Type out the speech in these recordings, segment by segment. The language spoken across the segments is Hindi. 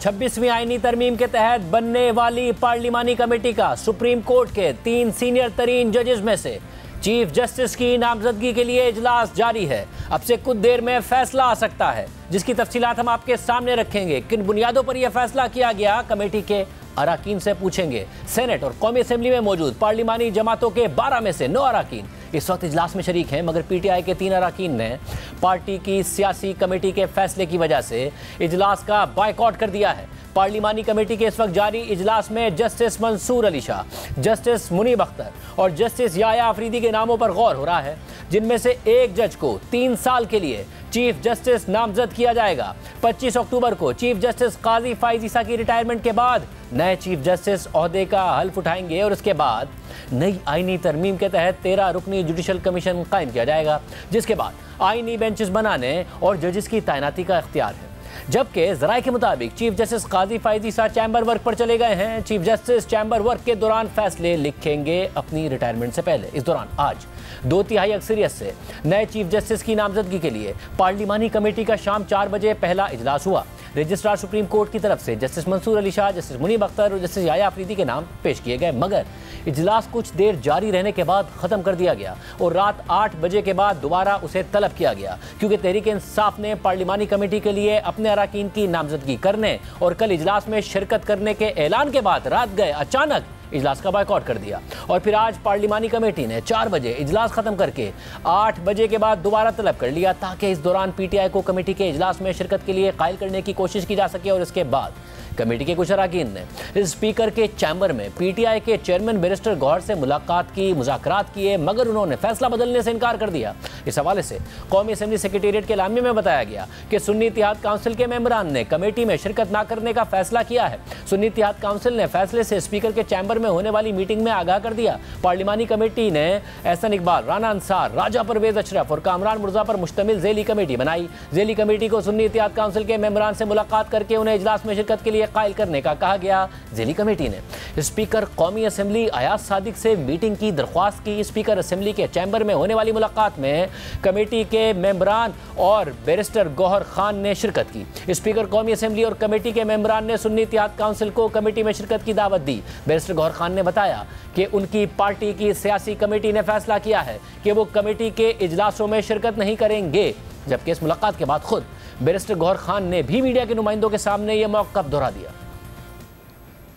26वीं आईनी तरमीम के तहत बनने वाली पार्लिमानी कमेटी का सुप्रीम कोर्ट के 3 सीनियर तरीन जजेस में से चीफ जस्टिस की नामजदगी के लिए इजलास जारी है। अब से कुछ देर में फैसला आ सकता है, जिसकी तफसीलात हम आपके सामने रखेंगे। किन बुनियादों पर यह फैसला किया गया, कमेटी के अराकीन से पूछेंगे। सेनेट और कौमी असेंबली में मौजूद पार्लिमानी जमातों के 12 में से 9 अराकीन इस वक्त इजलास में शरीक हैं, मगर पीटीआई के 3 अराकीन ने पार्टी की सियासी कमेटी के फैसले की वजह से इजलास का बायकॉट कर दिया है। पार्लिमानी कमेटी के इस वक्त जारी इजलास में जस्टिस मंसूर अली शाह, जस्टिस मुनीब अख्तर और जस्टिस याया अफरीदी के नामों पर गौर हो रहा है, जिनमें से एक जज को 3 साल के लिए चीफ जस्टिस नामजद किया जाएगा। 25 अक्टूबर को चीफ जस्टिस काजी फाइज ईसा की रिटायरमेंट के बाद नए चीफ जस्टिस ओहदे का हल्फ उठाएंगे और उसके बाद नई आईनी तरमीम के तहत 13 रुकनी जुडिशल कमीशन कायम किया जाएगा, जिसके बाद आईनी बेंचेस बनाने और जजेस की तैनाती का इख्तियार है। जबकि जराये के मुताबिक चीफ जस्टिस काजी फाइज ईसा चैम्बर वर्क पर चले गए हैं। चीफ जस्टिस चैम्बर वर्क के दौरान फैसले लिखेंगे अपनी रिटायरमेंट से पहले। इस दौरान आज 2/3 अक्सरियत से नए चीफ जस्टिस की नामजदगी के लिए पार्लिमानी कमेटी का शाम 4 बजे पहला इजलास हुआ। रजिस्ट्रार सुप्रीम कोर्ट की तरफ से जस्टिस मंसूर अली शाह, जस्टिस मुनीब अख्तर और जस्टिस याया अफरीदी के नाम पेश किए गए, मगर इजलास कुछ देर जारी रहने के बाद ख़त्म कर दिया गया और रात 8 बजे के बाद दोबारा उसे तलब किया गया, क्योंकि तहरीक इंसाफ ने पार्लिमानी कमेटी के लिए अपने अराकीन की नामजदगी करने और कल इजलास में शिरकत करने के ऐलान के बाद रात गए अचानक इजलास का बायकॉट कर दिया। और फिर आज पार्लिमानी कमेटी ने 4 बजे इजलास खत्म करके 8 बजे के बाद दोबारा तलब कर लिया, ताकि इस दौरान पीटीआई को कमेटी के इजलास में शिरकत के लिए कायल करने की कोशिश की जा सके। और इसके बाद कमेटी के कुछ अराकीन ने स्पीकर के चैम्बर में पीटीआई के चेयरमैन बैरिस्टर गौहर से मुलाकात की, मुज़ाकरात किए, मगर उन्होंने फैसला बदलने से इनकार कर दिया। इस हवाले से कौमी असेंबली सेक्रेटेरिएट के लामे में बताया गया कि सुन्नी इत्तेहाद काउंसिल के मेंबरान ने कमेटी में शिरकत न करने का फैसला किया है। सुन्नी इत्तेहाद काउंसिल ने फैसले से स्पीकर के चैम्बर में होने वाली मीटिंग में आगाह कर दिया। पार्लिमानी कमेटी ने एहसन इकबाल, राना अंसार, राजा परवेज अशरफ और कामरान मुर्जा पर मुश्तमिल झेली कमेटी बनाई। झेली कमेटी को सुन्नी इत्तेहाद काउंसिल के मेंबरान से मुलाकात करके उन्हें इजलास में शिरकत के लिए कायल करने का कहा गया। झेली कमेटी ने स्पीकर कौमी असेंबली अयाज सादिक से मीटिंग की दरख्वास्त की। स्पीकर असेंबली के चैम्बर में होने वाली मुलाकात में कमेटी के मेंबरान और बैरिस्टर गौहर खान ने शिरकत की। स्पीकर कौमी असेंबली और कमेटी के मेंबरान ने सुन्नी इत्तेहाद काउंसिल को कमेटी में शिरकत की दावत दी। बैरिस्टर गौहर खान ने बताया कि उनकी पार्टी की सियासी कमेटी ने फैसला किया है कि वो कमेटी के इजलासों में शिरकत नहीं करेंगे, जबकि इस मुलाकात के बाद खुद बैरिस्टर गौहर खान ने भी मीडिया के नुमाइंदों के सामने यह मौक़िफ़ दोहरा दिया।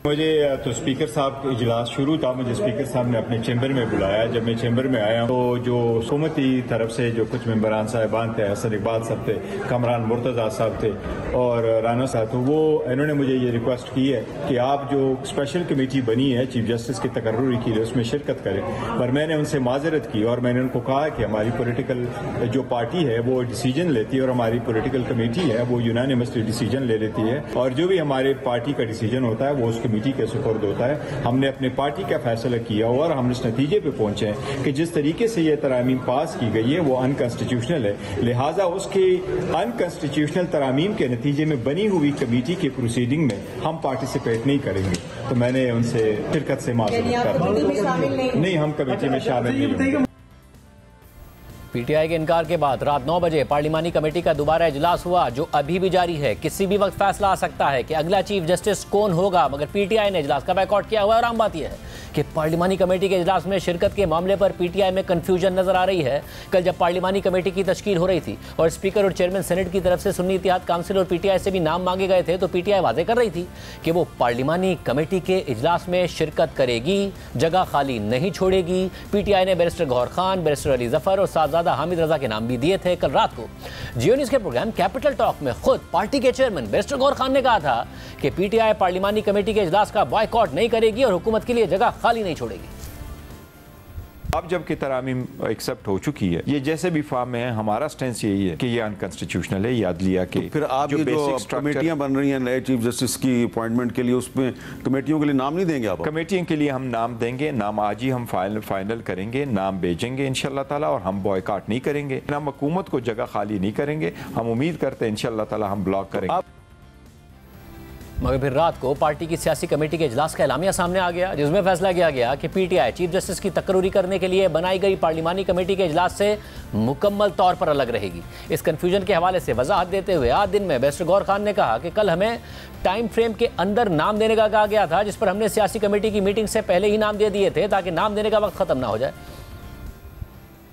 मुझे तो स्पीकर साहब का इजलास शुरू था, मुझे स्पीकर साहब ने अपने चैम्बर में बुलाया। जब मैं चैम्बर में आया तो जो हुकूमती तरफ से जो कुछ मेंबरान साहिबान थे, हसन इकबाल साहब थे, कमरान मुर्तजा साहब थे और राना साहब, तो वो इन्होंने मुझे ये रिक्वेस्ट की है कि आप जो स्पेशल कमेटी बनी है चीफ जस्टिस की तकर्रुरी के लिए उसमें शिरकत करें। पर मैंने उनसे माजरत की और मैंने उनको कहा कि हमारी पॉलिटिकल जो पार्टी है वो डिसीजन लेती है और हमारी पॉलिटिकल कमेटी है वो यूनानिमसली डिसीजन ले लेती है और जो भी हमारे पार्टी का डिसीजन होता है वो उस कमेटी के सुपुर्द होता है। हमने अपने पार्टी का फैसला किया और हम इस नतीजे पे पहुंचे हैं कि जिस तरीके से ये तरामीम पास की गई है वो अनकॉन्स्टिट्यूशनल है, लिहाजा उसके अनकॉन्स्टिट्यूशनल तरामीम के नतीजे में बनी हुई कमेटी की प्रोसीडिंग में हम पार्टिसिपेट नहीं करेंगे। तो मैंने उनसे शिरकत से माजरत कर नहीं, हम कमेटी में शामिल नहीं होंगे। पीटीआई के इनकार के बाद रात 9 बजे पार्लिमानी कमेटी का दोबारा इजलास हुआ, जो अभी भी जारी है। किसी भी वक्त फैसला आ सकता है कि अगला चीफ जस्टिस कौन होगा, मगर पीटीआई ने इजलास का बायकॉट किया हुआ है। और आम बात यह है कि पार्लिमानी कमेटी के इजलास में शिरकत के मामले पर पीटीआई में कंफ्यूजन नजर आ रही है। कल जब पार्लिमानी कमेटी की तश्कील हो रही थी और स्पीकर और चेयरमैन सेनेट की तरफ से सुन्नी इत्तेहाद काउंसिल और पीटीआई से भी नाम मांगे गए थे, तो पीटीआई वाजे कर रही थी कि वो पार्लिमानी कमेटी के इजलास में शिरकत करेगी, जगह खाली नहीं छोड़ेगी। पीटीआई ने बैरिस्टर गौहर खान, बैरिस्टर अली जफर और साहबजादा हामिद रजा के नाम भी दिए थे। कल रात को जियो न्यूज़ के प्रोग्राम कैपिटल टॉक में खुद पार्टी के चेयरमैन बैरिस्टर गौहर खान ने कहा था कि पीटीआई पार्लिमानी कमेटी के इजलास का बॉयकॉट नहीं करेगी और हुकूमत के लिए जगह खाली नहीं छोड़ेगी। अब जबकि तरामीम एक्सेप्ट हो चुकी है, ये जैसे भी फॉर्म में है, हमारा स्टैंस यही है कि ये अनकॉन्स्टिट्यूशनल है। यादलिया के तो फिर आप जो कमेटियां बन रही हैं नए चीफ जस्टिस की अपॉइंटमेंट के लिए, उसमें कमेटियों के लिए नाम नहीं देंगे आप? कमेटियों के लिए हम नाम देंगे, नाम आज ही हम फाइनल करेंगे, नाम भेजेंगे इंशाल्लाह ताला, और हम बॉयकॉट नहीं करेंगे, हम हुकूमत को जगह खाली नहीं करेंगे। हम उम्मीद करते हैं इंशाल्लाह ताला हम ब्लॉक करेंगे। मगर फिर रात को पार्टी की सियासी कमेटी के इजलास का एलामिया सामने आ गया, जिसमें फैसला किया गया कि पीटीआई चीफ जस्टिस की तकरूरी करने के लिए बनाई गई पार्लिमानी कमेटी के इजलास से मुकम्मल तौर पर अलग रहेगी। इस कन्फ्यूजन के हवाले से वजाहत देते हुए आज दिन में बैरिस्टर गौहर खान ने कहा कि कल हमें टाइम फ्रेम के अंदर नाम देने का कहा गया था, जिस पर हमने सियासी कमेटी की मीटिंग से पहले ही नाम दे दिए थे ताकि नाम देने का वक्त खत्म ना हो जाए।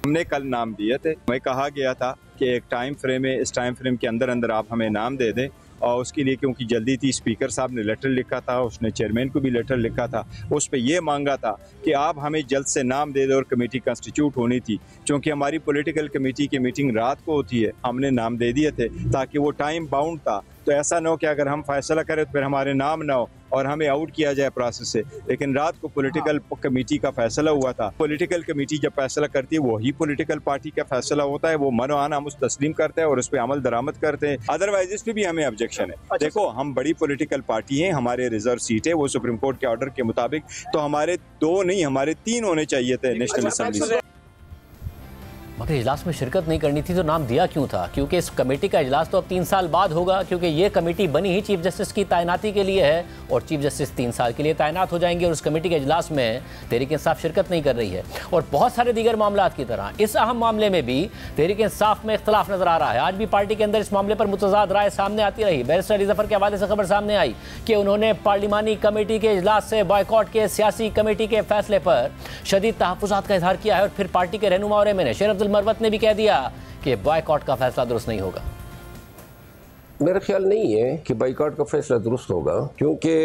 हमने कल नाम दिए थे, हमें कहा गया था कि एक टाइम फ्रेम है, इस टाइम फ्रेम के अंदर अंदर आप हमें नाम दे दें, और उसके लिए क्योंकि जल्दी थी, स्पीकर साहब ने लेटर लिखा था, उसने चेयरमैन को भी लेटर लिखा था, उस पर यह मांगा था कि आप हमें जल्द से नाम दे दो और कमेटी कंस्टिट्यूट होनी थी। क्योंकि हमारी पॉलिटिकल कमेटी की मीटिंग रात को होती है, हमने नाम दे दिए थे ताकि वो टाइम बाउंड था, तो ऐसा ना हो कि अगर हम फैसला करें तो फिर हमारे नाम ना हो और हमें आउट किया जाए प्रोसेस से। लेकिन रात को पॉलिटिकल कमेटी का फैसला हुआ था। पॉलिटिकल कमेटी जब फैसला करती है वही पॉलिटिकल पार्टी का फैसला होता है, वो मनोआन हम उस तस्लीम करते हैं और उस पर अमल दरामद करते हैं। अदरवाइज इस पर भी हमें ऑब्जेक्शन है। देखो, हम बड़ी पॉलिटिकल पार्टी हैं, हमारे रिजर्व सीट है वो सुप्रीम कोर्ट के ऑर्डर के मुताबिक, तो हमारे 2 नहीं हमारे 3 होने चाहिए थे नेशनल असेंबली से। मगर इजलास में शिरकत नहीं करनी थी तो नाम दिया क्यों था? क्योंकि इस कमेटी का इजलास तो अब 3 साल बाद होगा, क्योंकि ये कमेटी बनी ही चीफ जस्टिस की तैनाती के लिए है और चीफ जस्टिस 3 साल के लिए तैनात हो जाएंगे और उस कमेटी के इजलास में तहरीक इंसाफ शिरकत नहीं कर रही है। और बहुत सारे दीगर मामलात की तरह इस अहम मामले में भी तहरीक इंसाफ में इख्तलाफ नजर आ रहा है। आज भी पार्टी के अंदर इस मामले पर मुतज़ाद राय सामने आती रही। बैरिस्टर अली ज़फ़र के हवाले से खबर सामने आई कि उन्होंने पार्लिमानी कमेटी के इजलास से बॉयकॉट के सियासी कमेटी के फैसले पर शदीद तहफ़्फ़ुज़ात का इजहार किया है और फिर पार्टी के रहनुमा और एमएनए शेर अब्दुल मरवत ने भी कह दिया कि बॉयकॉट का फैसला दुरुस्त नहीं होगा। मेरा ख्याल नहीं है कि बॉयकॉट का फैसला दुरुस्त होगा, क्योंकि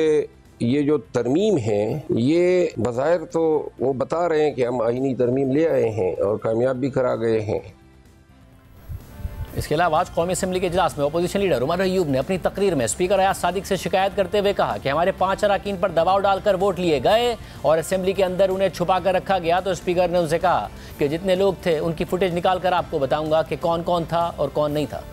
ये जो तरमीम है ये बज़ाहिर तो वो बता रहे हैं कि हम आईनी तरमीम ले आए हैं और कामयाब भी करा गए हैं। इसके अलावा आज कौमी असेंबली के इजलास में अपोजिशन लीडर उमर अयूब ने अपनी तकरीर में स्पीकर अयाज सादिक से शिकायत करते हुए कहा कि हमारे 5 अरकान पर दबाव डालकर वोट लिए गए और असेंबली के अंदर उन्हें छुपा कर रखा गया। तो स्पीकर ने उनसे कहा कि जितने लोग थे उनकी फुटेज निकाल कर आपको बताऊंगा कि कौन कौन था और कौन नहीं था।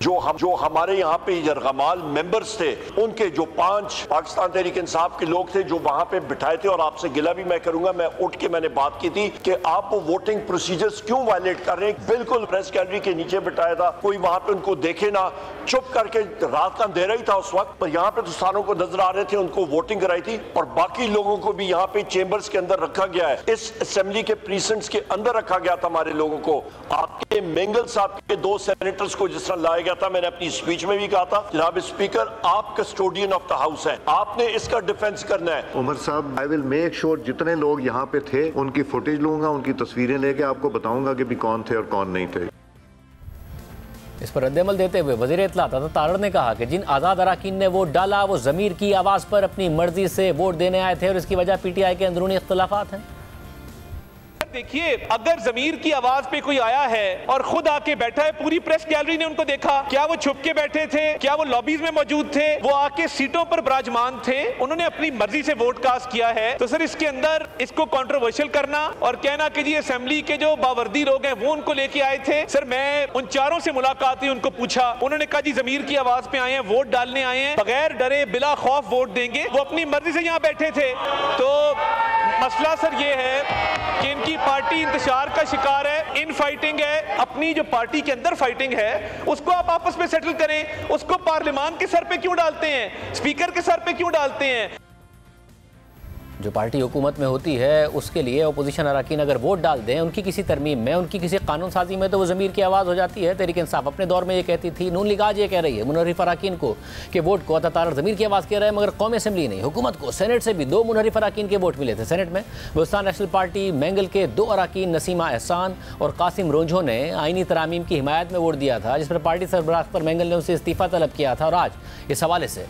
जो हमारे यहाँ पे यरगमाल मेंबर्स थे, उनके जो 5 पाकिस्तान तहरीक इंसाफ के लोग थे जो वहां पे बिठाए थे, और आपसे गिला भी मैं करूंगा, मैं उठ के मैंने बात की थी कि आप वो वोटिंग प्रोसीजर्स क्यों वायलेट कर रहे हैं। बिल्कुल प्रेस गैलरी के नीचे बिठाया था, कोई वहां पे उनको देखे ना, चुप करके, रात का अंधेरा ही था उस वक्त, पर यहाँ पे तो सारों को नजर आ रहे थे, उनको वोटिंग कराई थी और बाकी लोगों को भी यहाँ पे चेंबर्स के अंदर रखा गया है, इस असेंबली के प्रीसेंट्स के अंदर रखा गया था हमारे लोगों को। आपके मेंगल साहब के 2 सेनेटर्स को जिस तरह लाया गया था, मैंने अपनी स्पीच में भी कहा था, जनाब स्पीकर आप कस्टोडियन ऑफ द हाउस हैं, आपने इसका डिफेंस करना है। उमर साहब, आई विल मेक श्योर जितने लोग यहाँ पे थे उनकी फुटेज लूंगा, उनकी तस्वीरें लेके आपको बताऊंगा कि भी कौन थे और कौन नहीं थे। इस पर रद्दमल देते हुए वज़ीर इत्तलात अता तारड़ ने कहा कि जिन आज़ाद अरकान ने वोट डाला वो ज़मीर की आवाज़ पर अपनी मर्जी से वोट देने आए थे और इसकी वजह पीटीआई के अंदरूनी इख्तलाफात हैं। देखिए, अगर जमीर की आवाज पे कोई आया है और खुद आके बैठा है, पूरी प्रेस गैलरी ने उनको देखा, क्या वो छुप के बैठे थे, क्या वो लॉबीज में मौजूद थे, वो आके सीटों पर विराजमान थे, उन्होंने अपनी मर्जी से वोट कास्ट किया है, तो सर इसके अंदर इसको कंट्रोवर्शियल करना और कहना कि जी असेंबली के जो बावर्दी लोग हैं वो उनको लेके आए थे। सर मैं उन चारों से मुलाकात हुई, उनको पूछा, उन्होंने कहा जी जमीर की आवाज पे आए हैं, वोट डालने आए हैं, बगैर डरे बिला खौफ वोट देंगे। वो अपनी मर्जी से यहाँ बैठे थे। तो मसला सर ये है कि इनकी पार्टी इंतशार का शिकार है, इन फाइटिंग है, अपनी जो पार्टी के अंदर फाइटिंग है उसको आप आपस में सेटल करें, उसको पार्लियामान के सर पे क्यों डालते हैं, स्पीकर के सर पे क्यों डालते हैं। जो पार्टी हुकूमत में होती है उसके लिए अपोजिशन अरकान अगर वोट डाल दें उनकी किसी तरमीम में, उनकी किसी कानून साजी में, तो वो ज़मीर की आवाज़ हो जाती है। तहरीक इंसाफ अपने दौर में ये कहती थी, नून लीग आज ये कह रही है मुनहरिफ अरकान को कि वोट को अता तारड़ ज़मीर की आवाज़ कह रहा है, मगर कौमी असेंबली नहीं, हुकूमत को। सेनेट से भी 2 मुनहरिफ अरकान के वोट मिले थे। सेनेट में बलूचिस्तान नेशनल पार्टी मैंगल के 2 अरकान नसीमा एहसान और कासिम रोंझो ने आईनी तरामीम की हिमायत में वोट दिया था, जिस पर पार्टी सरबराह अख्तर मैंगल ने उनसे इस्तीफ़ा तलब किया था। और आज इस हवाले से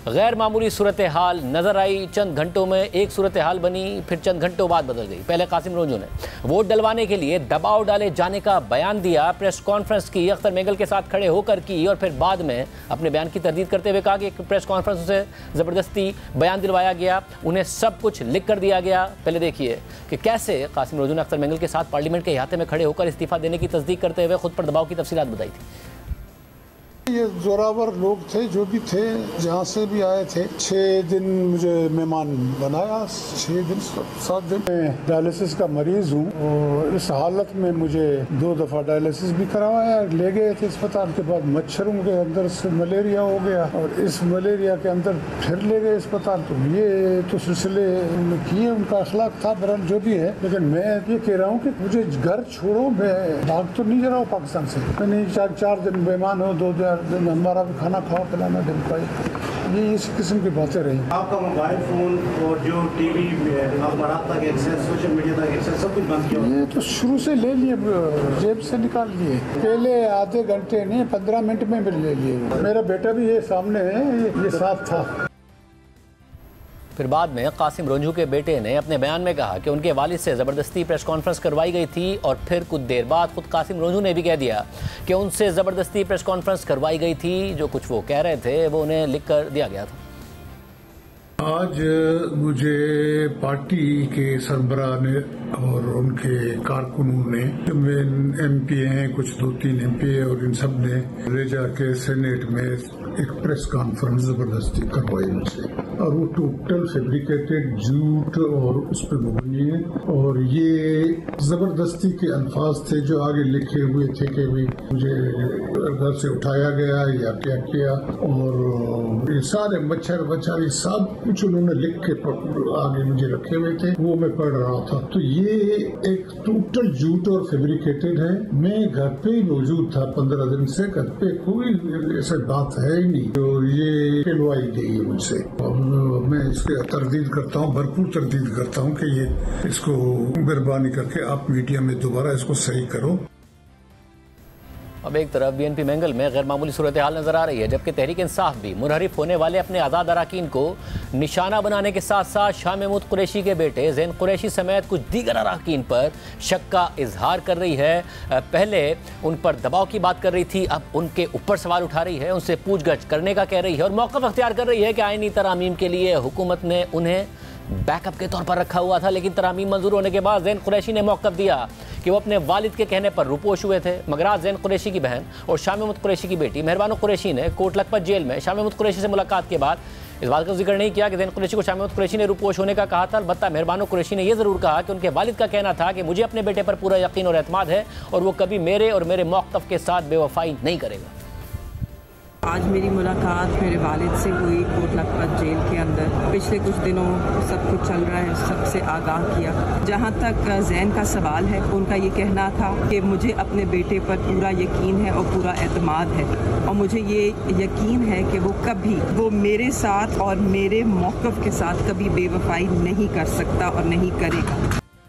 गैर मामूली सूरत हाल नजर आई। चंद घंटों में एक सूरत हाल बनी, फिर चंद घंटों बाद बदल गई। पहले कासिम रोंझो ने वोट डलवाने के लिए दबाव डाले जाने का बयान दिया, प्रेस कॉन्फ्रेंस की अख्तर मैंगल के साथ खड़े होकर की, और फिर बाद में अपने बयान की तरदीद करते हुए कहा कि प्रेस कॉन्फ्रेंस से ज़बरदस्ती बयान दिलवाया गया, उन्हें सब कुछ लिख कर दिया गया। पहले देखिए कि कैसे कासिम रोंझो ने अख्तर मैंगल के साथ पार्लियामेंट के अहाते में खड़े होकर इस्तीफा देने की तस्दीक करते हुए खुद पर दबाव की तफसीलात बताई थी। ये जोरावर लोग थे, जो भी थे, जहाँ से भी आए थे। 6 दिन मुझे मेहमान बनाया, 6 दिन 7 दिन। मैं डायलिसिस का मरीज हूँ और इस हालत में मुझे 2 दफा डायलिसिस भी करवाया। ले गए थे अस्पताल के बाद मच्छरों के अंदर से मलेरिया हो गया और इस मलेरिया के अंदर फिर ले गए अस्पताल। तो ये तो सिलसिले किए, उनका अखलाक था, बहरहाल जो भी है। लेकिन मैं ये कह रहा हूँ कि मुझे घर छोड़ो, मैं भाग तो नहीं जा रहा हूँ पाकिस्तान से। मैं नहीं 4 दिन मेहमान हो, 2 दिन हमारा भी खाना खाओ पिलाना दिन का। ये इस किस्म की बातें रही। आपका मोबाइल फोन और जो टीवी अखबार तक एक्सेस, सोशल मीडिया तक एक्सेस सब कुछ बंद किया। ये तो शुरू से ले लिए, जेब से निकाल लिए। पहले आधे घंटे नहीं 15 मिनट में भी ले लिए। मेरा बेटा भी ये सामने है, ये साथ था। फिर बाद में कासिम रोंझू के बेटे ने अपने बयान में कहा कि उनके वालिद से ज़बरदस्ती प्रेस कॉन्फ्रेंस करवाई गई थी और फिर कुछ देर बाद खुद कासिम रोंझू ने भी कह दिया कि उनसे ज़बरदस्ती प्रेस कॉन्फ्रेंस करवाई गई थी। जो कुछ वो कह रहे थे वो उन्हें लिख कर दिया गया था। आज मुझे पार्टी के सरबराह ने और उनके कारकुनों ने, MP हैं कुछ 2-3 MP और इन सब ने ले जाके सेनेट में एक प्रेस कॉन्फ्रेंस जबरदस्ती करवाई मुझसे और वो टोटल फैब्रिकेटेड झूठ और उस पर मबनी है। और ये जबरदस्ती के अल्फाज थे जो आगे लिखे हुए थे कि भाई मुझे घर से उठाया गया या क्या किया। और ये सारे मच्छर ये सब कुछ उन्होंने लिख के आगे मुझे रखे हुए थे, वो मैं पढ़ रहा था। तो ये एक टोटल झूठ और फैब्रिकेटेड है। मैं घर पे ही मौजूद था 15 दिन से, घर पे कोई ऐसा बात है ही नहीं। तो ये कहलवाई गई है मुझसे और मैं इसके तरदीद करता हूँ, भरपूर तरदीद करता हूँ कि ये इसको मेहरबानी करके आप मीडिया में दोबारा इसको सही करो। अब एक तरफ BNP मैंगल में गैर मामूली सूरत हाल नजर आ रही है, जबकि तहरीक इंसाफ भी मुनहरिफ होने वाले अपने आज़ाद अरकान को निशाना बनाने के साथ साथ शाह महमूद कुरैशी के बेटे ज़ैन कुरैशी समेत कुछ दीगर अरकान पर शक का इजहार कर रही है। पहले उन पर दबाव की बात कर रही थी, अब उनके ऊपर सवाल उठा रही है, उनसे पूछगछ करने का कह रही है और मौक़िफ़ अख्तियार कर रही है कि आईनी तरामीम के लिए हुकूमत ने उन्हें बैकअप के तौर पर रखा हुआ था। लेकिन तरामीम मंजूर होने के बाद ज़ैन कुरैशी ने मौक़िफ़ दिया कि वो अपने वालिद के कहने पर रुपोश हुए थे। मगर आज ज़ैन कुरैशी की बहन और शाह महमूद कुरैशी की बेटी मेहरबानो कुरैशी ने कोट लखपत जेल में शाह महमूद कुरैशी से मुलाकात के बाद इस बात का जिक्र नहीं किया कि ज़ैन कुरैशी को शाह महमूद कुरैशी ने रुपोश होने का कहा था। अलबत्ता मेहरबानो कुरैशी ने यह ज़रूर कहा कि उनके वालिद का कहना था कि मुझे अपने बेटे पर पूरा यकीन और एतमाद है और वो कभी मेरे और मेरे मौक़िफ़ के साथ बेवफाई नहीं करेगा। आज मेरी मुलाकात मेरे वालिद से हुई कोट लखपत जेल के अंदर। पिछले कुछ दिनों सब कुछ चल रहा है, सबसे आगाह किया। जहां तक ज़ैन का सवाल है, उनका ये कहना था कि मुझे अपने बेटे पर पूरा यकीन है और पूरा एतमाद है और मुझे ये यकीन है कि वो मेरे साथ और मेरे मौक़िफ़ के साथ कभी बेवफाई नहीं कर सकता और नहीं करेगा।